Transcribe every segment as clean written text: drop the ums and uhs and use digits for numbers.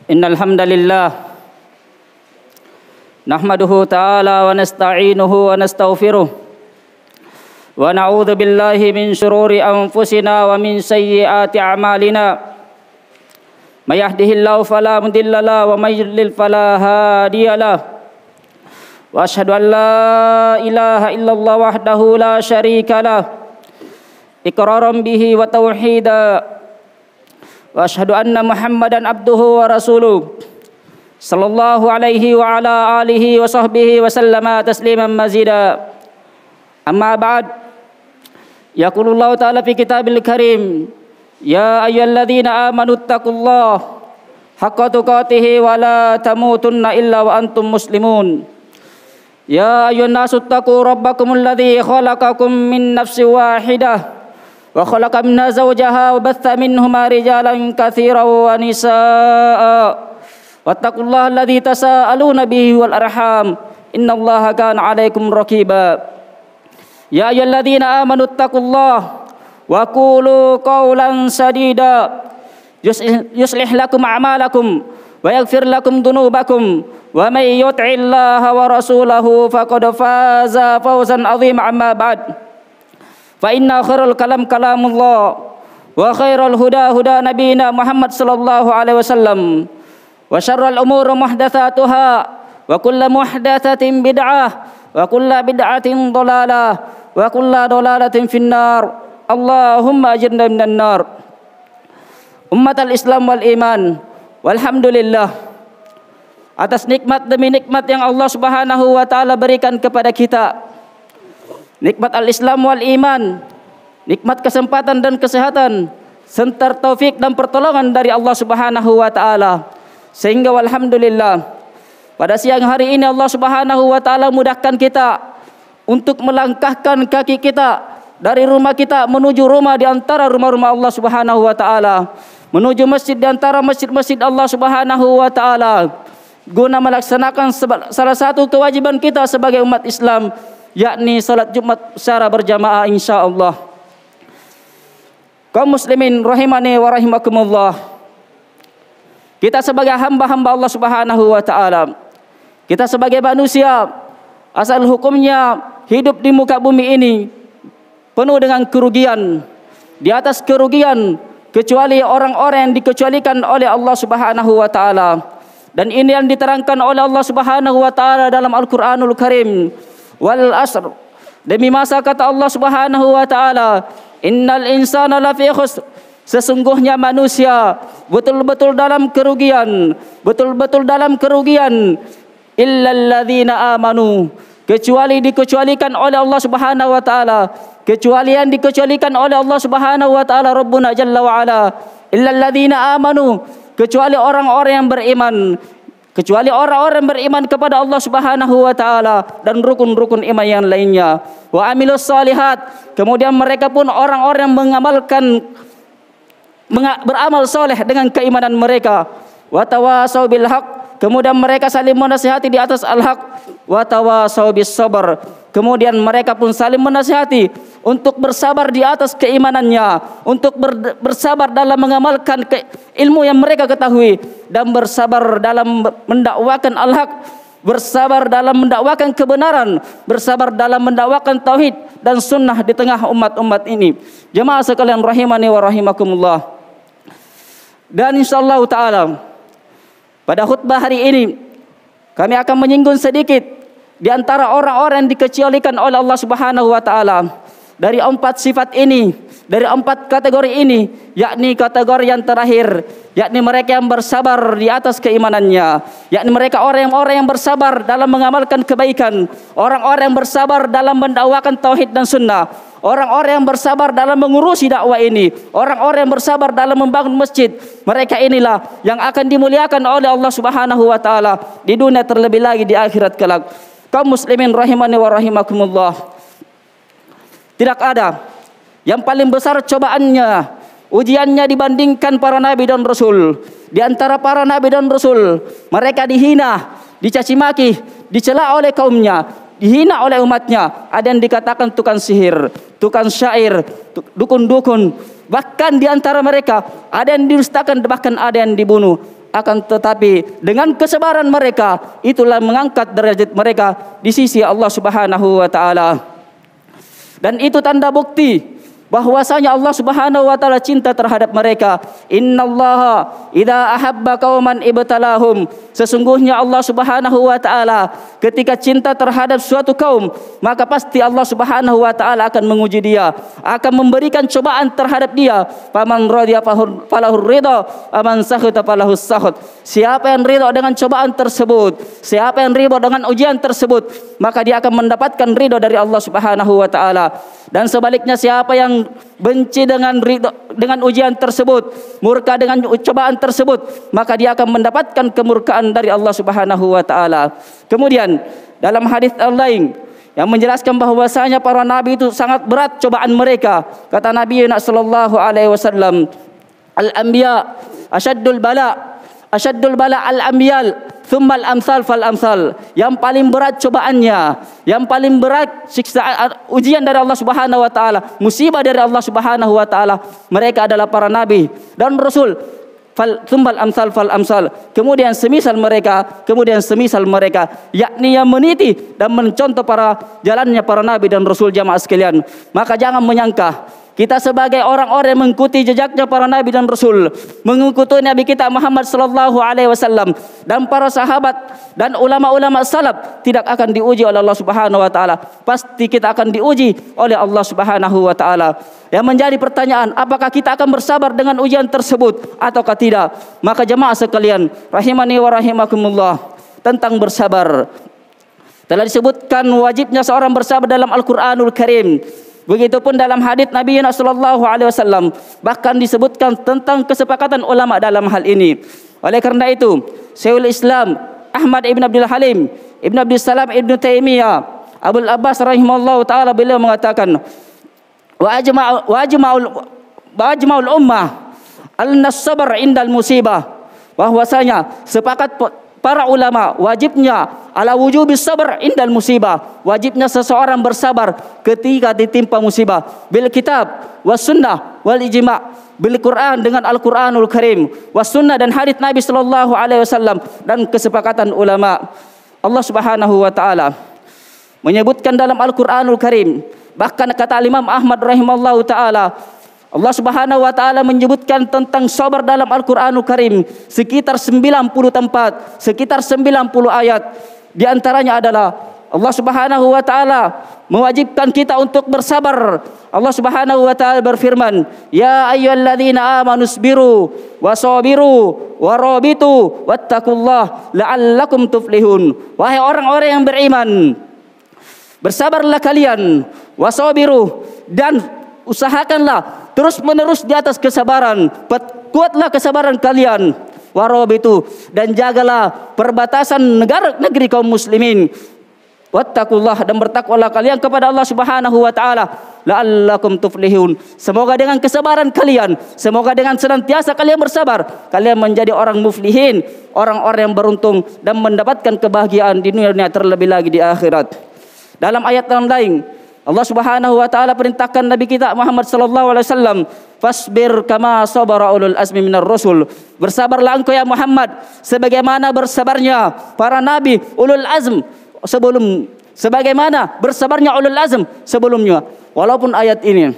Innal hamdalillah nahmaduhu ta'ala wa nasta'inuhu wa nastaghfiruh wa na'udzu billahi min shururi anfusina wa min sayyiati a'malina. May yahdihillahu fala mudilla lahu wa may yudlil fala hadiya lahu. Wa asyhadu an la ilaha illallah wahdahu la syarika lahu iqraran bihi wa tauhida. Wa asyhadu anna Muhammadan abduhu wa rasuluh sallallahu alaihi wa ala alihi wa sahbihi wa sallama tasliman mazida. Amma ba'd, yaqulullahu ta'ala fi kitabil karim, ya ayyuhalladzina amanu taqullaha haqqa tuqatih wa la tamutunna illa wa antum muslimun. Ya ayyuhan nasu taqu rabbakumul ladzi khalaqakum min nafsin wahidah wa khalaqa minha zawjaha wa batha minhuma rijalan katsiran wa nisaa. Wattaqullaha alladzi tasaaluna bihi wal arham, innallaha kana 'alaikum raqiba. Ya ayyuhalladzina amanu taqullaha wa qulu qawlan sadida yuslih lakum a'malakum wa yaghfir lakum dhunubakum wa may yuti'illaha wa rasulahu faqad faza fawzan 'azima. Amma ba'd, fa inna khairal kalam kalamullah wa khairal huda huda nabiyina Muhammad sallallahu alaihi wasallam wa syarrul umuri muhdatsatuha wa kullu muhdatsatin bid'ah wa kullu bid'atin dhalalah wa kullu dhalalatin finnar. Allahumma ajirna minan nar. Ummatal Islam wal iman, walhamdulillah atas nikmat demi nikmat yang Allah Subhanahu wa taala berikan kepada kita. Nikmat al-Islam wal iman, nikmat kesempatan dan kesehatan, serta taufik dan pertolongan dari Allah Subhanahu wa taala. Sehingga walhamdulillah pada siang hari ini Allah Subhanahu wa taala mudahkan kita untuk melangkahkan kaki kita dari rumah kita menuju rumah di antara rumah-rumah Allah Subhanahu wa taala, menuju masjid di antara masjid-masjid Allah Subhanahu wa taala, guna melaksanakan salah satu kewajiban kita sebagai umat Islam, yakni salat Jumat secara berjamaah insyaallah. Kaum muslimin rahimani wa rahimakumullah, kita sebagai hamba-hamba Allah Subhanahu wa taala, kita sebagai manusia asal hukumnya hidup di muka bumi ini penuh dengan kerugian, di atas kerugian kecuali orang-orang yang dikecualikan oleh Allah Subhanahu wa taala. Dan ini yang diterangkan oleh Allah Subhanahu wa taala dalam Al-Qur'anul Karim. Wal asr, demi masa kata Allah Subhanahu wa taala, innal insana lafi khusr, sesungguhnya manusia betul-betul dalam kerugian, betul-betul dalam kerugian, illal ladzina amanu, kecuali dikecualikan oleh Allah Subhanahu wa taala, kecuali yang dikecualikan oleh Allah Subhanahu wa taala Rabbuna jalla wa ala, illal ladzina amanu, kecuali orang-orang yang beriman, kecuali orang-orang beriman kepada Allah Subhanahu wa taala dan rukun-rukun iman yang lainnya. Wa amilus solihat, kemudian mereka pun orang-orang yang beramal soleh dengan keimanan mereka. Wa tawasau bil haq, kemudian mereka saling menasihati di atas al-haq. Wa tawasau bis sabr, kemudian mereka pun saling menasihati untuk bersabar di atas keimanannya, untuk bersabar dalam mengamalkan ilmu yang mereka ketahui, dan bersabar dalam mendakwakan al-haq, bersabar dalam mendakwakan kebenaran, bersabar dalam mendakwakan tauhid dan sunnah di tengah umat-umat ini. Jemaah sekalian rahimani wa rahimakumullah. Dan insyaallah taala pada khutbah hari ini kami akan menyinggung sedikit di antara orang-orang yang dikecualikan oleh Allah Subhanahu wa taala dari 4 sifat ini, dari 4 kategori ini, yakni kategori yang terakhir, yakni mereka yang bersabar di atas keimanannya, yakni mereka orang-orang yang bersabar dalam mengamalkan kebaikan, orang-orang yang bersabar dalam mendakwakan tauhid dan sunnah, orang-orang yang bersabar dalam mengurusi dakwah ini, orang-orang yang bersabar dalam membangun masjid. Mereka inilah yang akan dimuliakan oleh Allah Subhanahu wa taala di dunia terlebih lagi di akhirat kelak. Kaum muslimin rahimani wa rahimakumullah, tidak ada yang paling besar cobaannya, ujiannya dibandingkan para nabi dan rasul. Di antara para nabi dan rasul, mereka dihina, dicaci maki, dicela oleh kaumnya, dihina oleh umatnya. Ada yang dikatakan tukang sihir, tukang syair, dukun-dukun. Bahkan di antara mereka ada yang didustakan, bahkan ada yang dibunuh. akan tetapi dengan kesabaran mereka itulah mengangkat derajat mereka di sisi Allah Subhanahu wa taala. Dan itu tanda bukti bahwasanya Allah Subhanahu wa taala cinta terhadap mereka. Innallaha idza ahabba qauman ibtalahum. Sesungguhnya Allah Subhanahu wa taala ketika cinta terhadap suatu kaum, maka pasti Allah Subhanahu wa taala akan menguji dia, akan memberikan cobaan terhadap dia. Faman radiya falahu ridha, aman sakhata falahu sakhut. Siapa yang ridha dengan cobaan tersebut, siapa yang ridha dengan ujian tersebut, maka dia akan mendapatkan ridha dari Allah Subhanahu wa taala. Dan sebaliknya siapa yang benci dengan ujian tersebut, murka dengan cobaan tersebut, maka dia akan mendapatkan kemurkaan dari Allah Subhanahu wa taala. Kemudian dalam hadis lain yang menjelaskan bahwasanya para nabi itu sangat berat cobaan mereka. Kata Nabi sallallahu alaihi wasallam, al-anbiya asyaddul bala al-anbiyal thumma al-amsal fal amsal. Yang paling berat cobaannya, yang paling berat siksaan ujian dari Allah Subhanahu wa taala, musibah dari Allah Subhanahu wa taala, mereka adalah para nabi dan rasul. Fal thumma al-amsal fal amsal. Kemudian semisal mereka, yakni yang meniti dan mencontoh para jalannya para nabi dan rasul. Jamaah sekalian, maka jangan menyangka kita sebagai orang-orang yang mengikuti jejaknya para nabi dan rasul, mengikuti Nabi kita Muhammad sallallahu alaihi wasallam dan para sahabat dan ulama-ulama salaf tidak akan diuji oleh Allah Subhanahu wa taala. Pasti kita akan diuji oleh Allah Subhanahu wa taala. Yang menjadi pertanyaan, apakah kita akan bersabar dengan ujian tersebut ataukah tidak? Maka jemaah sekalian, rahimani wa rahimakumullah, tentang bersabar telah disebutkan wajibnya seorang bersabar dalam Al-Qur'anul Karim. Begitupun dalam hadis Nabi sallallahu alaihi wasallam, bahkan disebutkan tentang kesepakatan ulama dalam hal ini. Oleh karena itu, Syekhul Islam Ahmad ibn Abdul Halim, Ibn Abdul Salam Ibn Taimiyah, Abul Abbas rahimahullah taala, beliau mengatakan, wa ajma'ul ummah al-nasabr indal musibah. Bahwasanya sepakat para ulama wajibnya ala wujubis sabr indal musibah, wajibnya seseorang bersabar ketika ditimpa musibah, bil kitab was sunnah wal ijma', bil Quran dengan Al-Quranul Karim, was sunnah dan hadits Nabi sallallahu alaihi wasallam, dan kesepakatan ulama. Allah Subhanahu wa taala menyebutkan dalam Al-Quranul Karim, bahkan kata Imam Ahmad rahimallahu taala, Allah Subhanahu wa taala menyebutkan tentang sabar dalam Al-Qur'anul Karim sekitar 90 tempat, sekitar 90 ayat. Di antaranya adalah Allah Subhanahu wa taala mewajibkan kita untuk bersabar. Allah Subhanahu wa taala berfirman, "Ya ayyuhalladzina amanu sabiru wasabiru warabitu wattaqullaha la'allakum tuflihun." Wahai orang-orang yang beriman, bersabarlah kalian, wasabiru, dan usahakanlah terus menerus di atas kesabaran, kuatlah kesabaran kalian, warabitu, dan jagalah perbatasan negeri kaum muslimin, wattaqullah, dan bertakwalah kalian kepada Allah Subhanahu wa taala, la'allakum tuflihun. Semoga dengan kesabaran kalian, semoga dengan senantiasa kalian bersabar, kalian menjadi orang muflihin, orang-orang yang beruntung dan mendapatkan kebahagiaan di dunia terlebih lagi di akhirat. Dalam ayat yang lain, Allah Subhanahu wa taala perintahkan Nabi kita Muhammad sallallahu alaihi wasallam, fasbir kama sabara ulul azmi minar rusul. Bersabarlah engkau ya Muhammad sebagaimana bersabarnya para nabi ulul azm sebagaimana bersabarnya ulul azm sebelumnya. Walaupun ayat ini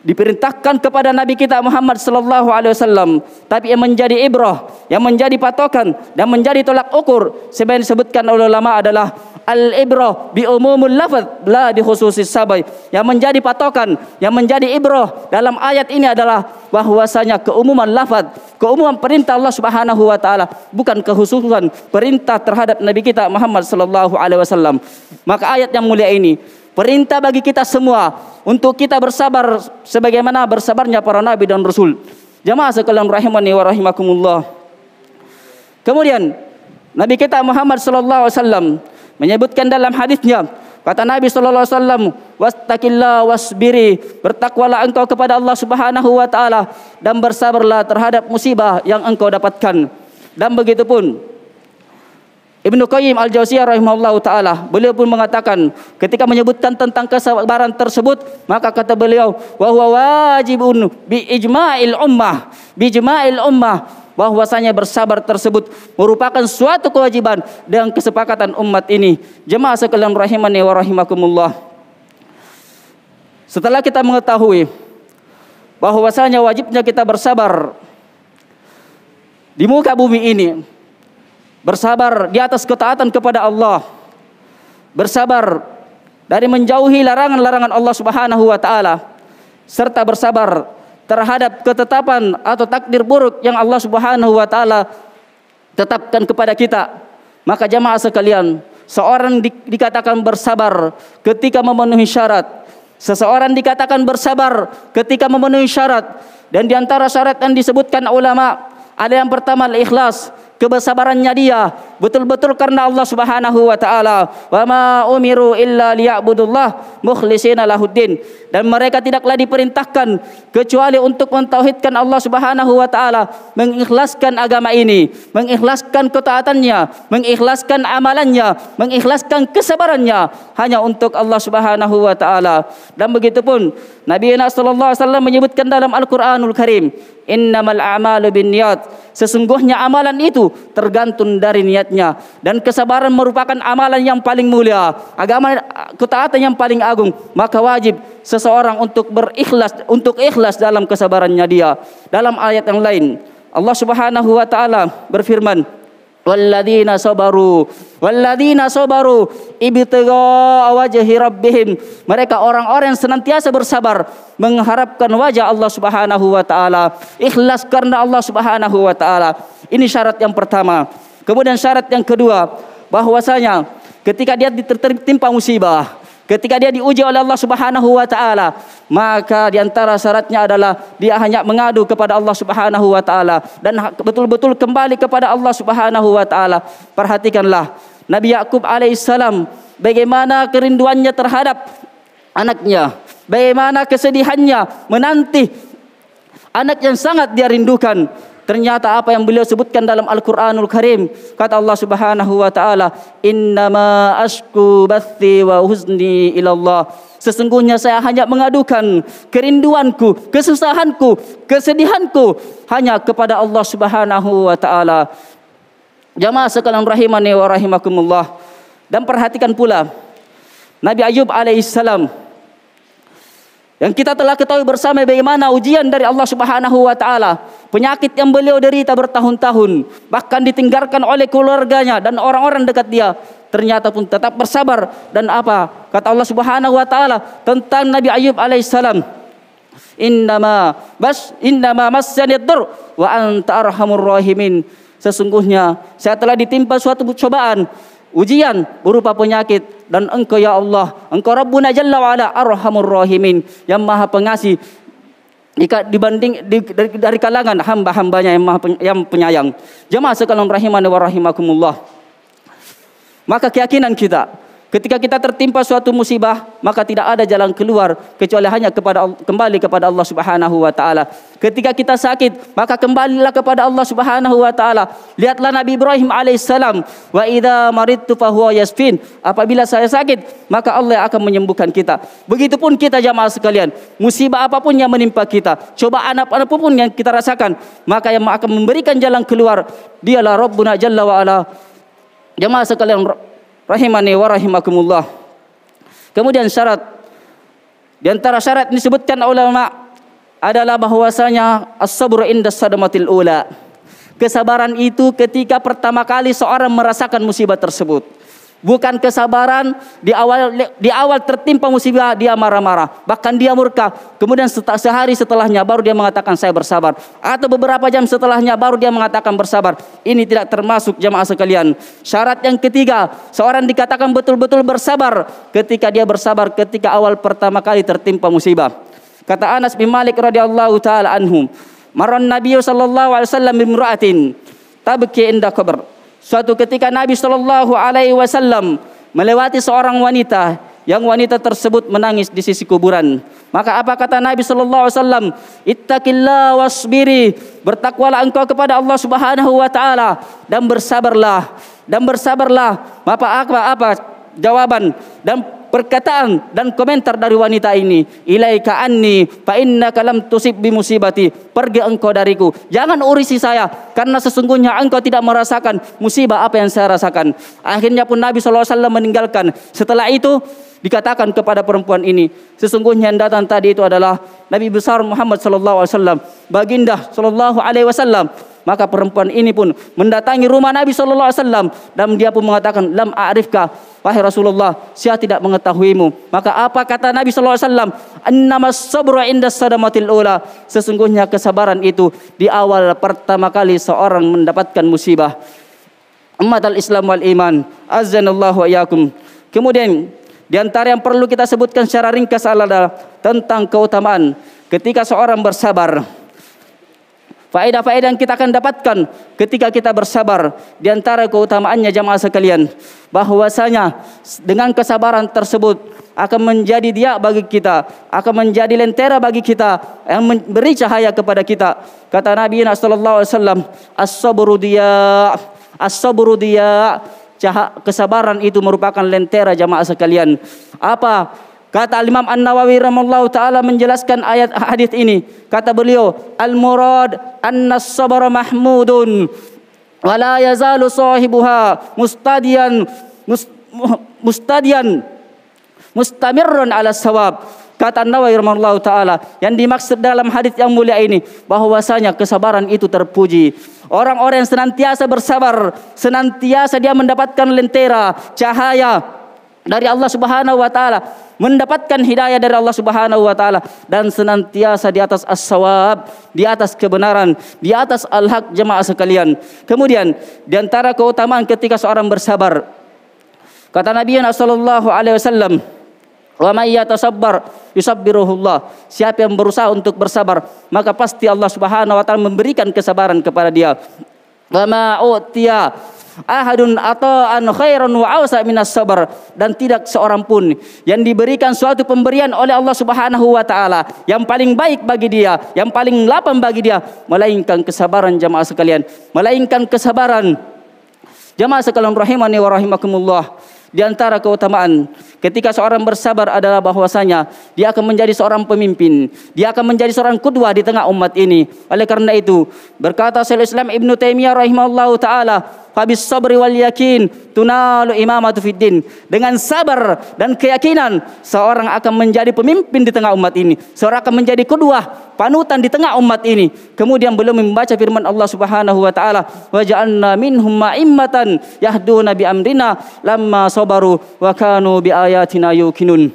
diperintahkan kepada Nabi kita Muhammad sallallahu alaihi wasallam, tapi yang menjadi ibrah, yang menjadi patokan dan menjadi tolak ukur sebenarnya disebutkan oleh ulama adalah al-ibrah bi umumul lafaz la bi khususis sabab. Yang menjadi patokan, yang menjadi ibrah dalam ayat ini adalah bahwasanya keumuman lafaz, keumuman perintah Allah Subhanahu wa taala, bukan kekhususan perintah terhadap Nabi kita Muhammad sallallahu alaihi wasallam. Maka ayat yang mulia ini perintah bagi kita semua untuk kita bersabar sebagaimana bersabarnya para nabi dan rasul. Jamaah sekalian rahimani wa rahimakumullah. Kemudian Nabi kita Muhammad sallallahu alaihi wasallam menyebutkan dalam hadisnya, kata Nabi sallallahu alaihi wasallam, wastaqillah wasbiri, bertakwalah engkau kepada Allah Subhanahu wa taala dan bersabarlah terhadap musibah yang engkau dapatkan. Dan begitupun Ibnu Qayyim Al-Jauziyah rahimahullahu taala, beliau pun mengatakan ketika menyebutkan tentang kesabaran tersebut, maka kata beliau, wa huwa wajibun bi ijma'il ummah, bahwasanya bersabar tersebut merupakan suatu kewajiban dan kesepakatan umat ini. Jemaah sekalian rahimani wa rahimakumullah. Setelah kita mengetahui bahwasanya wajibnya kita bersabar di muka bumi ini, bersabar di atas ketaatan kepada Allah, bersabar dari menjauhi larangan-larangan Allah Subhanahu wa taala, serta bersabar terhadap ketetapan atau takdir buruk yang Allah Subhanahu wa taala tetapkan kepada kita. Maka jamaah sekalian, seorang dikatakan bersabar ketika memenuhi syarat. Seseorang dikatakan bersabar ketika memenuhi syarat, dan di antara syarat yang disebutkan ulama ada yang pertama al-ikhlas, kebersabarannya dia betul-betul karena Allah Subhanahu wa taala. Wa ma umiru illa liya'budullah mukhlishina lahuddin. Dan mereka tidaklah diperintahkan kecuali untuk mentauhidkan Allah Subhanahu wa taala, mengikhlaskan agama ini, mengikhlaskan ketaatannya, mengikhlaskan amalannya, mengikhlaskan kesabarannya hanya untuk Allah Subhanahu wa taala. Dan begitupun Nabi sallallahu alaihi wasallam menyebutkan dalam Al-Qur'anul Karim, innamal a'malu binniyat, sesungguhnya amalan itu tergantung dari niatnya, dan kesabaran merupakan amalan yang paling mulia, agama ketaatan yang paling agung. Maka wajib seseorang untuk ikhlas dalam kesabarannya dia. Dalam ayat yang lain Allah Subhanahu wa taala berfirman, walladzina sabaru ibtigha wajhi rabbihim, mereka orang-orang yang senantiasa bersabar mengharapkan wajah Allah Subhanahu wa taala, ikhlas karena Allah Subhanahu wa taala. Ini syarat yang pertama. Kemudian syarat yang kedua, bahwasanya ketika dia tertimpa musibah, ketika dia diuji oleh Allah Subhanahu wa taala, maka di antara syaratnya adalah dia hanya mengadu kepada Allah Subhanahu wa taala dan betul-betul kembali kepada Allah Subhanahu wa taala. Perhatikanlah Nabi Yakub alaihissalam, bagaimana kerinduannya terhadap anaknya, bagaimana kesedihannya menanti anak yang sangat dia rindukan. Ternyata apa yang beliau sebutkan dalam Al-Qur'anul Karim, kata Allah Subhanahu wa taala, innama ashku bathi wa huzni ilallah, sesungguhnya saya hanya mengadukan kerinduanku, kesusahanku, kesedihanku hanya kepada Allah Subhanahu wa taala. Jamaah sekalian rahimani wa rahimakumullah. Dan perhatikan pula Nabi Ayub alaihissalam, yang kita telah ketahui bersama bagaimana ujian dari Allah Subhanahu wa taala, penyakit yang beliau derita bertahun-tahun, bahkan ditinggalkan oleh keluarganya dan orang-orang dekat dia, ternyata pun tetap bersabar. Dan apa kata Allah Subhanahu wa taala tentang Nabi Ayub alaihissalam? Innama massanid dur wa anta arhamur rahimin, sesungguhnya saya telah ditimpa suatu cobaan, ujian berupa penyakit, dan engkau ya Allah, engkau Rabbuna Jalla wa Ala arhamur rahimin, yang maha pengasih dari kalangan hamba-hambanya yang penyayang. Jemaah sekalian rahimani wa rahimakumullah. Maka keyakinan kita, ketika kita tertimpa suatu musibah, maka tidak ada jalan keluar kecuali hanya kembali kepada Allah Subhanahu wa taala. Ketika kita sakit, maka kembalilah kepada Allah Subhanahu wa taala. Lihatlah Nabi Ibrahim alaihissalam, wa idza maridtu fahuwa yasfin, apabila saya sakit, maka Allah akan menyembuhkan kita. Begitupun kita jamaah sekalian, musibah apapun yang menimpa kita, cobaan apapun yang kita rasakan, maka yang akan memberikan jalan keluar dialah Rabbuna Jalla wa Ala. Jamaah sekalian rahimani wa rahimakumullah. Kemudian syarat, di antara syarat yang disebutkan ulama adalah bahwasanya as-sabru inda sadamatil ula, kesabaran itu ketika pertama kali seorang merasakan musibah tersebut. Bukan kesabaran di awal tertimpa musibah dia marah-marah, bahkan dia murka, kemudian sehari setelahnya baru dia mengatakan saya bersabar, atau beberapa jam setelahnya baru dia mengatakan bersabar. Ini tidak termasuk jamaah sekalian. Syarat yang ketiga, seorang dikatakan betul-betul bersabar ketika dia bersabar ketika awal pertama kali tertimpa musibah. Kata Anas bin Malik radhiyallahu taala anhu, marran Nabi sallallahu alaihi wasallam bimra'atin tabki inda qabr. Suatu ketika Nabi sallallahu alaihi wasallam melewati seorang wanita, yang wanita tersebut menangis di sisi kuburan. Maka apa kata Nabi sallallahu alaihi wasallam? Ittaqillah wasbiri, bertakwalah engkau kepada Allah Subhanahu wa taala dan bersabarlah. Apa jawaban dan perkataan dan komentar dari wanita ini, ilaika anni fa innaka lam tusib bi musibati, pergi engkau dariku, jangan urisi saya karena sesungguhnya engkau tidak merasakan musibah apa yang saya rasakan. Akhirnya pun Nabi SAW meninggalkan. Setelah itu dikatakan kepada perempuan ini, sesungguhnya yang datang tadi itu adalah Nabi besar Muhammad SAW, baginda SAW. Maka perempuan ini pun mendatangi rumah Nabi SAW dan dia pun mengatakan, lam a'rifka, wahai Rasulullah, saya tidak mengetahuimu. Maka apa kata Nabi SAW? Annamas sabru inda sadamatil ula, sesungguhnya kesabaran itu di awal pertama kali seorang mendapatkan musibah. Ummatal Islam wal iman, azanallahu wa iyyakum. Kemudian di antara yang perlu kita sebutkan secara ringkas adalah tentang keutamaan ketika seorang bersabar. Faedah-faedah yang kita akan dapatkan ketika kita bersabar, di antara keutamaannya jamaah sekalian, bahwasanya dengan kesabaran tersebut akan menjadi dia bagi kita, akan menjadi lentera bagi kita yang memberi cahaya kepada kita. Kata Nabi sallallahu alaihi wasallam, as-sabru diya, kesabaran itu merupakan lentera jamaah sekalian. Apa kata Imam An-Nawawi rahimahullahu taala menjelaskan ayat hadis ini? Kata beliau, al-murad anna as-sabra mahmudun wa la yazalu sahibuha mustamirrun ala sawab. Kata An-Nawawi rahimahullahu taala, yang dimaksud dalam hadis yang mulia ini bahwasanya kesabaran itu terpuji. Orang-orang yang senantiasa bersabar, senantiasa dia mendapatkan lentera, cahaya dari Allah Subhanahu wa taala, mendapatkan hidayah dari Allah Subhanahu wa taala, dan senantiasa di atas as-shawab, di atas kebenaran, di atas al-haq jemaah sekalian. Kemudian di antara keutamaan ketika seorang bersabar, kata Nabi sallallahu alaihi wasallam, wa may yatasabbar yusabbiruhullah, siapa yang berusaha untuk bersabar maka pasti Allah Subhanahu wa taala memberikan kesabaran kepada dia. Wa ma utiya ahadun ata'an khairan wa awsa minas sabar, dan tidak seorang pun yang diberikan suatu pemberian oleh Allah Subhanahu wa taala yang paling baik bagi dia, yang paling lapang bagi dia, melainkan kesabaran jamaah sekalian, melainkan kesabaran. Jamaah sekalian rahimani wa rahimakumullah, di antara keutamaan ketika seorang bersabar adalah bahwasanya dia akan menjadi seorang pemimpin, dia akan menjadi seorang qudwah di tengah umat ini. Oleh karena itu berkata Syekhul Islam Ibnu Taimiyah rahimahullahu taala, fabis sabri wal yakin tunalu imamatu fid din, dengan sabar dan keyakinan seorang akan menjadi pemimpin di tengah umat ini, seorang akan menjadi qudwah, panutan di tengah umat ini. Kemudian belum membaca firman Allah Subhanahu wa taala, wa ja'alna minhum ma'immatan yahduna bi amrina lamma sabaru wa kanu bi ayatina yuqinun.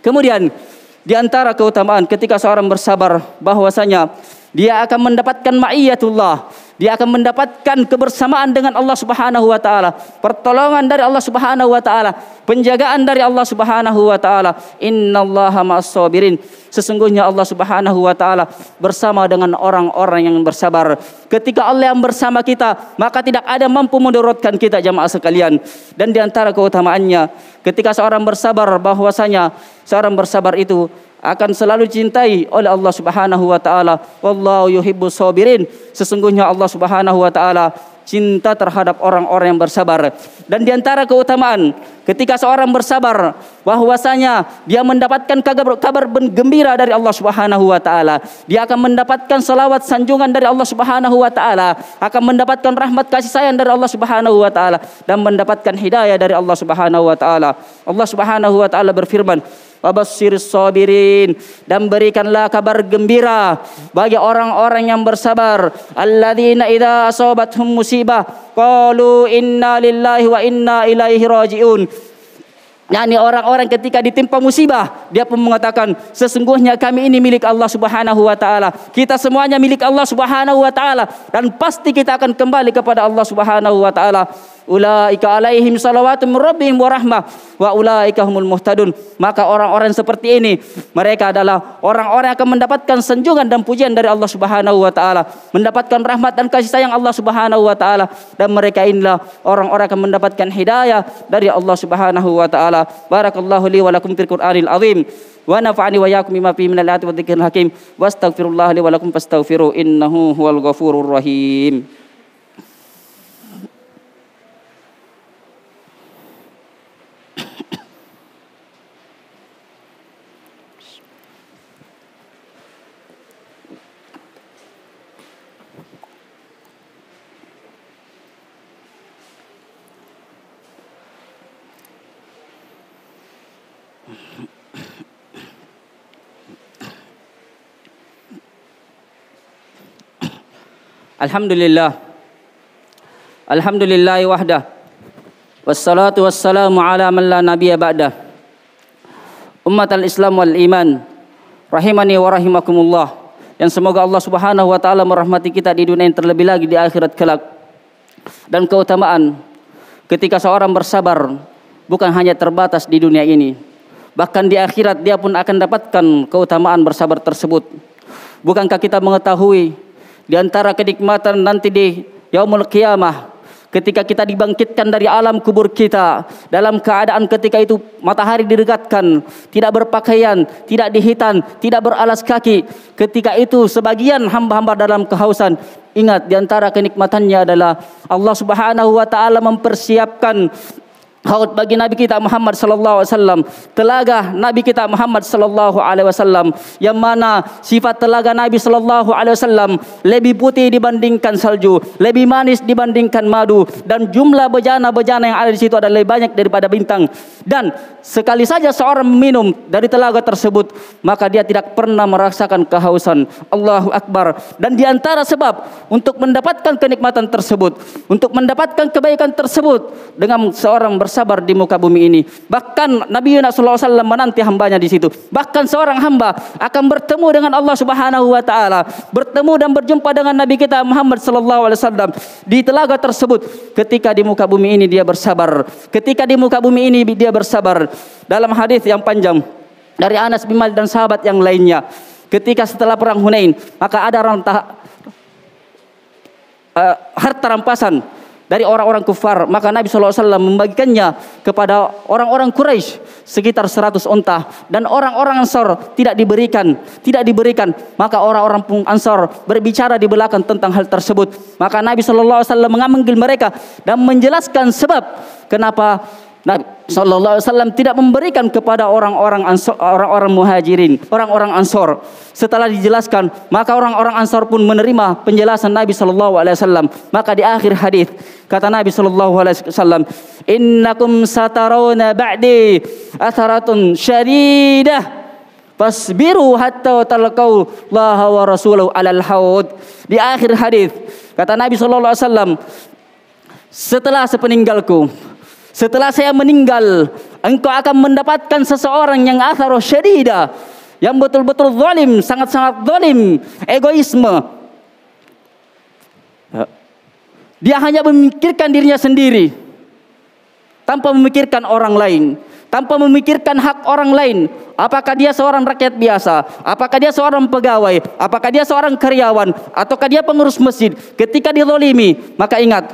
Kemudian di antara keutamaan ketika seorang bersabar bahwasanya dia akan mendapatkan ma'iyatullah, dia akan mendapatkan kebersamaan dengan Allah Subhanahu wa taala, pertolongan dari Allah Subhanahu wa taala, penjagaan dari Allah Subhanahu wa taala. Innallaha ma'as-sabirin, sesungguhnya Allah Subhanahu wa taala bersama dengan orang-orang yang bersabar. Ketika Allah yang bersama kita, maka tidak ada mampu mudaratkan kita jamaah sekalian. Dan di antara keutamaannya ketika seorang bersabar bahwasanya seorang bersabar itu akan selalu cintai oleh Allah Subhanahu wa taala. Wallahu yuhibbus sabirin, sesungguhnya Allah Subhanahu wa taala cinta terhadap orang-orang yang bersabar. Dan di antara keutamaan ketika seorang bersabar bahwasanya dia mendapatkan kabar gembira dari Allah Subhanahu wa taala, dia akan mendapatkan selawat sanjungan dari Allah Subhanahu wa taala, akan mendapatkan rahmat kasih sayang dari Allah Subhanahu wa taala, dan mendapatkan hidayah dari Allah Subhanahu wa taala. Allah Subhanahu wa taala berfirman, wabashiris sabirin, dan berikanlah kabar gembira bagi orang-orang yang bersabar, alladzina idza asabathum musibah qalu inna lillahi wa inna ilaihi rajiun. yakni orang-orang ketika ditimpa musibah dia pun mengatakan sesungguhnya kami ini milik Allah Subhanahu wa taala, kita semuanya milik Allah Subhanahu wa taala, dan pasti kita akan kembali kepada Allah Subhanahu wa taala. Ulaika alaihim salawatun min rabbihim wa rahmah wa ulaika humul muhtadun. Maka orang-orang seperti ini mereka adalah orang-orang yang akan mendapatkan sanjungan dan pujian dari Allah Subhanahu wa taala, mendapatkan rahmat dan kasih sayang Allah Subhanahu wa taala, dan mereka inilah orang-orang yang akan mendapatkan hidayah dari Allah Subhanahu wa taala. Barakallahu li wa lakum fil Qur'anil azim wa nafa'ani wa iyyakum bima fihi minal ayati wadh-dhikril hakim wastaghfirullah li wa lakum fastaghfiru innahu huwal ghafurur rahim. Alhamdulillah. Alhamdulillahi wahdah. Wassalatu wassalamu ala man la nabiyya ba'dah. Ummatal Islam wal iman, rahimani wa rahimakumullah. Yang semoga Allah Subhanahu wa taala merahmati kita di dunia yang terlebih lagi di akhirat kelak. Dan keutamaan ketika seorang bersabar bukan hanya terbatas di dunia ini, bahkan di akhirat dia pun akan dapatkan keutamaan bersabar tersebut. Bukankah kita mengetahui di antara kenikmatan nanti di yaumul qiyamah, ketika kita dibangkitkan dari alam kubur kita dalam keadaan ketika itu matahari didekatkan, tidak berpakaian, tidak dihitan, tidak beralas kaki. Ketika itu sebagian hamba-hamba dalam kehausan. Ingat, di antara kenikmatannya adalah Allah Subhanahu wa taala mempersiapkan haud bagi Nabi kita Muhammad sallallahu alaihi wasallam, telaga Nabi kita Muhammad sallallahu alaihi wasallam, yang mana sifat telaga Nabi sallallahu alaihi wasallam lebih putih dibandingkan salju, lebih manis dibandingkan madu, dan jumlah bejana-bejana yang ada di situ adalah lebih banyak daripada bintang. Dan sekali saja seorang minum dari telaga tersebut, maka dia tidak pernah merasakan kehausan. Allahu Akbar. Dan di antara sebab untuk mendapatkan kenikmatan tersebut, untuk mendapatkan kebaikan tersebut, dengan seorang bersabar di muka bumi ini. Bahkan Nabi Yunus SAW menanti hambanya di situ. Bahkan seorang hamba akan bertemu dengan Allah Subhanahu wa taala, bertemu dan berjumpa dengan Nabi kita Muhammad sallallahu alaihi wasallam di telaga tersebut. Ketika di muka bumi ini dia bersabar. Ketika di muka bumi ini dia bersabar. Dalam hadis yang panjang dari Anas bin Malik dan sahabat yang lainnya, ketika setelah perang Hunain, maka ada harta rampasan dari orang-orang kufar, maka Nabi SAW membagikannya kepada orang-orang Quraisy sekitar 100 unta, dan orang-orang Ansor tidak diberikan. Maka orang-orang Ansor berbicara di belakang tentang hal tersebut. Maka Nabi SAW memanggil mereka dan menjelaskan sebab kenapa Nabi SAW tidak memberikan kepada orang-orang muhajirin, orang-orang Ansor. Setelah dijelaskan, maka orang-orang Ansor pun menerima penjelasan Nabi SAW. Maka di akhir hadis kata Nabi SAW, innakum satarawna ba'di atharatun syadidah fasbiru hatta talqau Allah wa rasulahu alal haud. Di akhir hadis kata Nabi SAW, setelah sepeninggalku, setelah saya meninggal, engkau akan mendapatkan seseorang yang atharu syadida, yang betul-betul zalim, sangat-sangat zalim, egoisme. Dia hanya memikirkan dirinya sendiri, tanpa memikirkan orang lain, tanpa memikirkan hak orang lain. Apakah dia seorang rakyat biasa, apakah dia seorang pegawai, apakah dia seorang karyawan, ataukah dia pengurus masjid. Ketika dizalimi, maka ingat,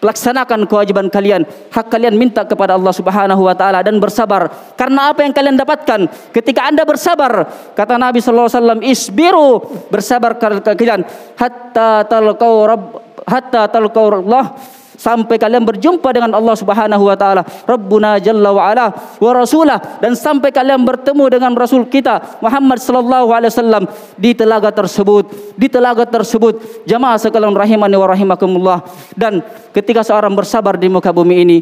laksanakan kewajiban kalian, hak kalian minta kepada Allah Subhanahu wa taala dan bersabar. Karena apa yang kalian dapatkan ketika Anda bersabar, kata Nabi sallallahu alaihi wasallam, isbiru, bersabar kalian hatta talqau Allah, sampai kalian berjumpa dengan Allah Subhanahu wa taala, Rabbuna jalla wa ala wa rasulah, dan sampai kalian bertemu dengan Rasul kita Muhammad sallallahu alaihi wasallam di telaga tersebut. Jamaah sekalian rahimani wa rahimakumullah. Dan ketika seorang bersabar di muka bumi ini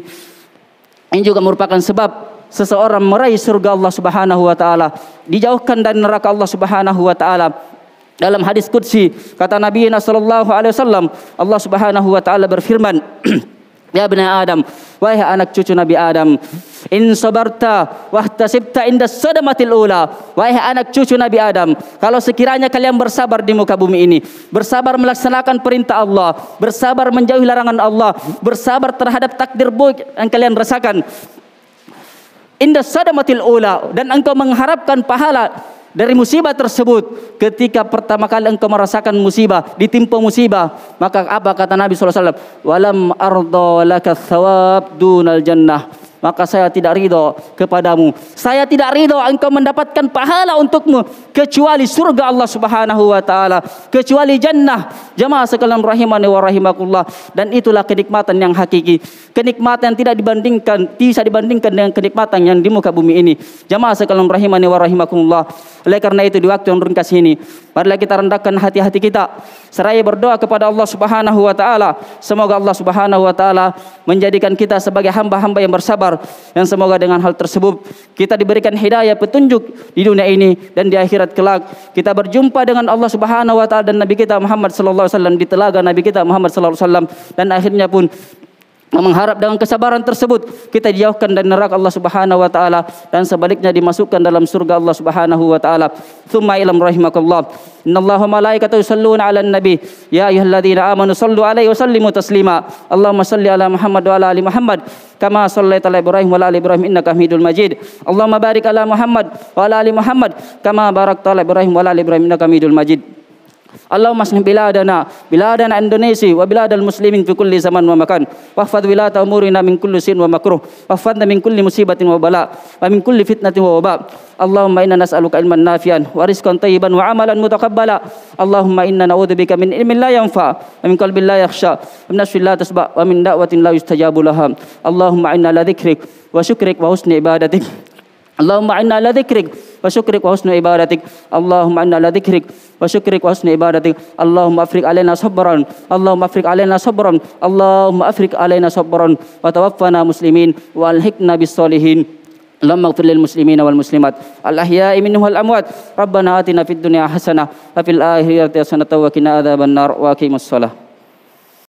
juga merupakan sebab seseorang meraih surga Allah Subhanahu wa taala, dijauhkan dari neraka Allah Subhanahu wa taala. Dalam hadis qudsi kata Nabi sallallahu alaihi wasallam, Allah Subhanahu wa taala berfirman, ya bani Adam, wahai anak cucu Nabi Adam, in sabarta wahtasibta inda sadamatil ula. Wahai anak cucu Nabi Adam, kalau sekiranya kalian bersabar di muka bumi ini, bersabar melaksanakan perintah Allah, bersabar menjauhi larangan Allah, bersabar terhadap takdir buruk yang kalian rasakan, inda sadamatil ula, dan engkau mengharapkan pahala dari musibah tersebut. Ketika pertama kali engkau merasakan musibah, ditimpa musibah, maka apa kata Nabi SAW? Walam arda laka thawab dunal jannah. Maka saya tidak ridho kepadamu, saya tidak ridho engkau mendapatkan pahala untukmu kecuali surga Allah Subhanahu wa taala, kecuali jannah. Jamaah sekalian rahimani wa rahimakumullah. Dan itulah kenikmatan yang hakiki, kenikmatan yang bisa dibandingkan dengan kenikmatan yang di muka bumi ini. Jamaah sekalian rahimani wa rahimakumullah. Oleh karena itu di waktu yang ringkas ini, marilah kita rendahkan hati-hati kita seraya berdoa kepada Allah Subhanahu wa taala. Semoga Allah Subhanahu wa taala menjadikan kita sebagai hamba-hamba yang bersabar, dan semoga dengan hal tersebut kita diberikan hidayah petunjuk di dunia ini dan di akhirat kelak. Kita berjumpa dengan Allah Subhanahu wa taala dan Nabi kita Muhammad sallallahu alaihi wasallam di telaga Nabi kita Muhammad sallallahu alaihi wasallam, dan akhirnya pun mengharap dengan kesabaran tersebut kita dijauhkan dari neraka Allah Subhanahu wa taala, dan sebaliknya dimasukkan dalam surga Allah Subhanahu wa taala. Tsumma ilam rahimakallah. Innallaha malaikatahu yusholluna 'alan nabi ya ayyuhalladzina amanu shallu 'alaihi wa sallimu taslima. Allahumma shalli 'ala Muhammad wa 'ala ali Muhammad kama shallaita 'ala Ibrahim wa 'ala ali Ibrahim innaka Hamidul Majid. Allahumma barik 'ala Muhammad wa 'ala ali Muhammad kama barakta 'ala Ibrahim wa 'ala ali Ibrahim innaka Hamidul Majid. Allahumma aslih biladana Indonesia wa biladal muslimin fi kulli zaman wa makan, wahfadz wilata umurina min kulli sin wa makruh, wahfadna min kulli musibatin wa bala, wa min kulli fitnatin wa waba. Allahumma inna nas'aluka ilman nafi'an wa rizqan tayyiban wa amalan mutaqabbala. Allahumma inna na'udzubika min ilmin la yanfa wa min qalbin la yakhsha wa min nafsin la tasba wa min da'watin la yustajabu laha. Allahumma inna ala dzikrik wa syukrik wa husni ibadatik. Allahumma inna ala dzikrik wa syukrik wa husni ibadatik. Allahumma inna ala dzikrik wa syukrik wa husni ibadatik. Allahumma afriq alaina sabran. Allahumma afriq alaina sabran. Allahumma afriq alaina sabran wa tawaffana muslimin wa alhiqna bis solihin. Allahumma ighfir lil muslimina wal muslimat al ahya'i minhum wal amwat. Rabbana atina fid dunya hasanah wa fil akhirati hasanah wa qina adzabannar wa aqimus shalah.